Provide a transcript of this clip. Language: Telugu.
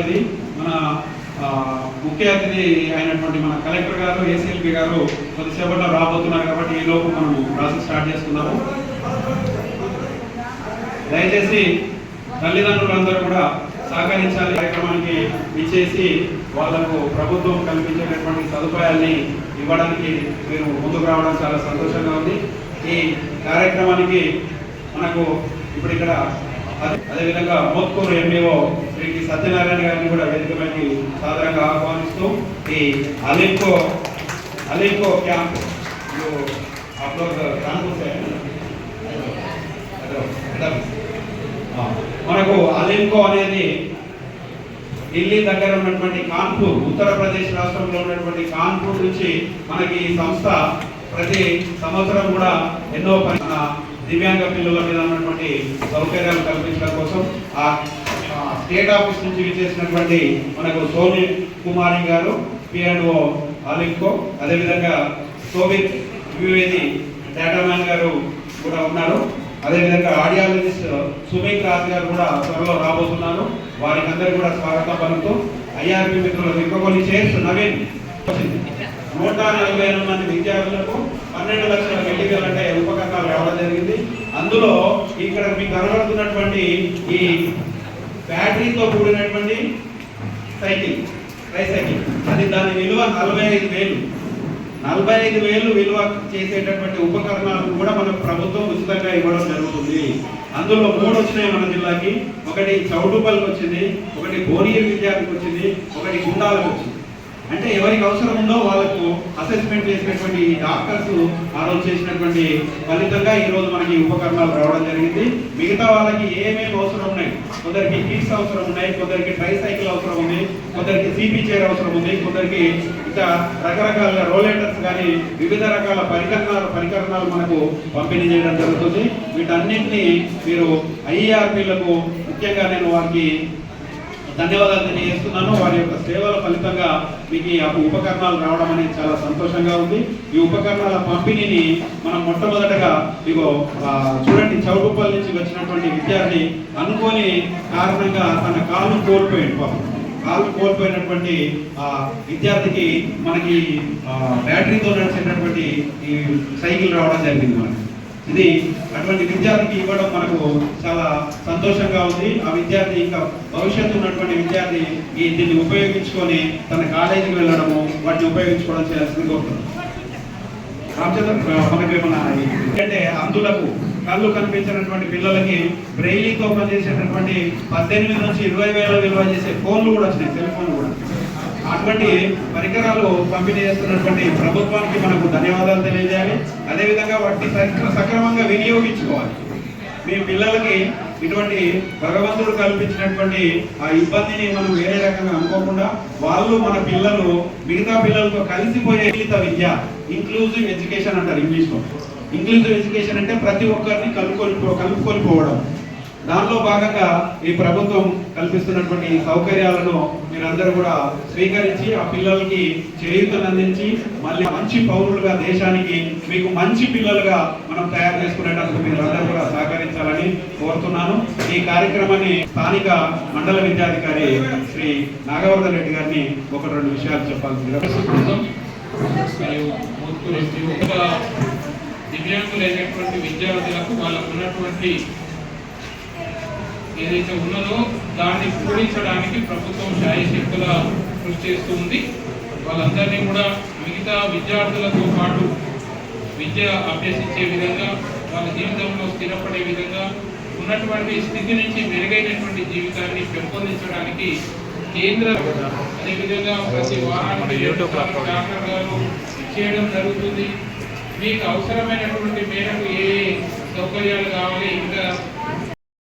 ఇది. మన ముఖ్య అతిథి అయినటువంటి మన కలెక్టర్ గారు, ఏసీఎల్పీ గారు కొద్దిసేపట్లో రాబోతున్నారు కాబట్టి ఈ లోపు మనం ప్రాసెస్ స్టార్ట్ చేసుకున్నాము. దయచేసి తల్లిదండ్రులందరూ కూడా సహకరించాలి. కార్యక్రమానికి ఇచ్చేసి వాళ్లకు ప్రభుత్వం కల్పించేటటువంటి సదుపాయాల్ని ఇవ్వడానికి మీరు ముందుకు రావడం చాలా సంతోషంగా ఉంది. ఈ కార్యక్రమానికి మనకు ఇప్పుడు ఇక్కడ అదేవిధంగా మోత్కూరు ఎంఈఓ శ్రీ సత్యనారాయణ గారిని కూడా వేదికపైకి సాధారణంగా ఆహ్వానిస్తూ ఈ అలింకో క్యాంప్ మనకు అలింకో అనేది ఢిల్లీ దగ్గర ఉన్నటువంటి కాన్పూర్, ఉత్తరప్రదేశ్ రాష్ట్రంలో ఉన్నటువంటి కాన్పూర్ నుంచి మనకి ఈ సంస్థ ప్రతి సంవత్సరం కూడా ఎన్నో దివ్యాంగ పిల్లల మీద ఉన్నటువంటి సౌకర్యాలు కల్పించడం కోసం ఆ స్టేట్ ఆఫీస్ నుంచి విచ్చేసినటువంటి మనకు సోని కుమారి గారు పిఎండ్ఓ అలింకో, అదేవిధంగా సోవిత్ ద్వివేది డేటామ్యాన్ గారు కూడా ఉన్నారు. అదేవిధంగా ఆడియాలజిస్ట్ సుమిత్ రాజ్ గారు కూడా త్వరలో రాబోతున్నారు. వారికి అందరికీ కూడా స్వాగతం పలుకుతూ ఐఆర్పి మిత్రులకు ఇంకా కొన్ని చైర్స్ నవీన్ 148 మంది విద్యార్థులకు 12 లక్షల మెటీరియల్ అంటే ఉపకరణాలు రావడం జరిగింది. అందులో ఇక్కడ మీకు కనబడుతున్నటువంటి ఈ బ్యాటరీతో కూడినటువంటి ట్రైసైకిల్, అది దాని విలువ 45,000 విలువ చేసేటటువంటి ఉపకరణాలు కూడా మనకు ప్రభుత్వం ఉచితంగా ఇవ్వడం జరుగుతుంది. అందులో 3 వచ్చినాయి మన జిల్లాకి. ఒకటి చౌటుపల్లికి వచ్చింది, ఒకటి బోరియర్ విద్యార్థికి వచ్చింది, ఒకటి గుండాలకు వచ్చింది. అంటే ఎవరికి అవసరం ఉందో వాళ్ళకు అసెస్మెంట్ చేసినటువంటి డాక్టర్స్ ఆ రోజు చేసినటువంటి ఫలితంగా ఈ రోజు మనకి ఉపకరణాలు రావడం జరిగింది. మిగతా వాళ్ళకి ఏమేమి అవసరం ఉన్నాయి, కొందరికి కిట్స్ అవసరం ఉన్నాయి, కొందరికి ట్రైసైకిల్ అవసరం ఉంది, కొందరికి సిపి చైర్ అవసరం ఉంది, కొందరికి ఇంకా రకరకాల రోలేటర్స్ కానీ వివిధ రకాల పరికరణాలు మనకు పంపిణీ చేయడం జరుగుతుంది. వీటన్నింటినీ మీరు ఐఆర్పీలకు ముఖ్యంగా నేను వారికి ధన్యవాదాలు తెలియజేస్తున్నాను. వారి యొక్క సేవల ఫలితంగా మీకు ఈ ఉపకరణాలు రావడం అనేది చాలా సంతోషంగా ఉంది. ఈ ఉపకరణాల పంపిణీని మనం మొట్టమొదటగా ఇగో చూడండి, చౌటుపల్లి నుంచి వచ్చినటువంటి విద్యార్థి అనుకోని కారణంగా తన కాలు కోల్పోయినటువంటి విద్యార్థికి మనకి బ్యాటరీతో నడిచేటటువంటి ఈ సైకిల్ రావడం జరిగింది. మనకి ఇది అటువంటి విద్యార్థికి ఇవ్వడం మనకు చాలా సంతోషంగా ఉంది. ఆ విద్యార్థి ఇంకా భవిష్యత్తు ఉన్నటువంటి విద్యార్థి దీన్ని ఉపయోగించుకొని తన కాలేజీకి వెళ్ళడము, వాటిని ఉపయోగించుకోవడం చేయాల్సింది కోరుతున్నాం. రామచంద్ర మనకి ఏమన్నా ఎందుకంటే అందులకు కళ్ళు కనిపించినటువంటి పిల్లలకి బ్రెయిలీతో పనిచేసేటటువంటి 18 నుంచి 20,000 విలువ చేసే ఫోన్లు కూడా వచ్చినాయి, సెల్ ఫోన్లు కూడా. అటువంటి పరికరాలు పంపిణీ చేస్తున్నటువంటి ప్రభుత్వానికి మనకు ధన్యవాదాలు తెలియజేయాలి. అదేవిధంగా వాటిని సక్రమంగా వినియోగించుకోవాలి. మీ పిల్లలకి ఇటువంటి భగవంతుడు కల్పించినటువంటి ఆ ఇబ్బందిని మనం వేరే రకంగా అనుకోకుండా వాళ్ళు మన పిల్లలు మిగతా పిల్లలతో కలిసిపోయే విద్య, ఇంక్లూజివ్ ఎడ్యుకేషన్ అంటారు ఇంగ్లీష్లో. ఇంక్లూజివ్ ఎడ్యుకేషన్ అంటే ప్రతి ఒక్కరిని కలుపుకొని పోవడం. దానిలో భాగంగా ఈ ప్రభుత్వం కల్పిస్తున్నటువంటి సౌకర్యాలను మీరందరూ కూడా స్వీకరించి ఆ పిల్లలకి చేయూతను అందించి మళ్ళీ మంచి పౌరులుగా దేశానికి మీకు మంచి పిల్లలుగా మనం తయారు చేసుకునేటప్పుడు మీరందరూ కూడా సహకరించాలని కోరుతున్నాను. ఈ కార్యక్రమాన్ని స్థానిక మండల విద్యాధికారి శ్రీ నాగవర్ధన్ రెడ్డి గారిని 1-2 విషయాలు చెప్పాలి. దివ్యాంగులైనటువంటి విద్యార్థులకు వాళ్ళకు ఉన్నటువంటి ఏదైతే ఉన్నదో దాన్ని పూరించడానికి ప్రభుత్వం శాయశక్తుల కృషి చేస్తూ ఉంది. వాళ్ళందరినీ కూడా మిగతా విద్యార్థులతో పాటు విద్య అభ్యసించే విధంగా, వాళ్ళ జీవితంలో స్థిరపడే విధంగా, ఉన్నటువంటి స్థితి నుంచి మెరుగైనటువంటి జీవితాన్ని పెంపొందించడానికి కేంద్ర అదేవిధంగా ప్రతి వారానికి డాక్టర్ గారు చేయడం జరుగుతుంది. మీకు అవసరమైనటువంటి మేరకు ఏ సౌకర్యాలు కావాలి, ఇంకా